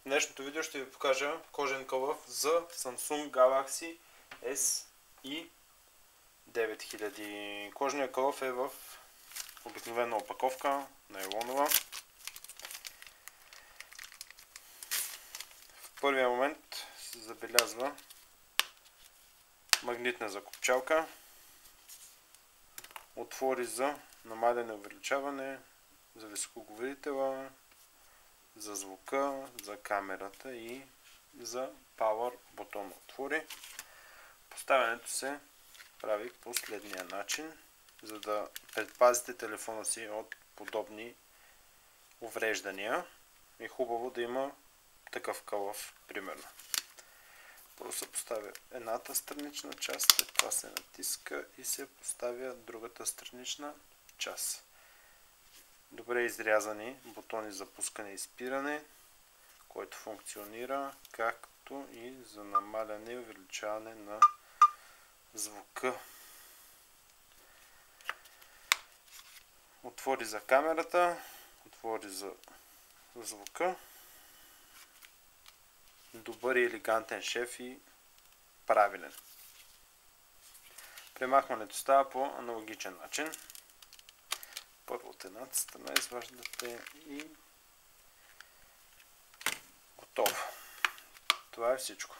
В днешното видео ще ви покажа кожен кълъв за Samsung Galaxy S i9000. Кожният кълъв е в обикновена опаковка, найлонова. В първия момент се забелязва магнитна закопчалка, отвори за намаляне и увеличаване, за високоговорителя, за звука, за камерата и за Power бутон отвори. Поставянето се прави по следния начин, за да предпазите телефона си от подобни увреждания. Е хубаво да има такъв кълъв, примерно. Първо се поставя едната странична част, след това се натиска и се поставя другата странична част. Добре изрязани бутони за пускане и спиране, който функционира както и за намаляне и увеличаване на звука. Отвори за камерата, отвори за звука. Добър и елегантен шеф и правилен. Премахването става по аналогичен начин. Първо от едната страна изваждате и готово. Това е всичко.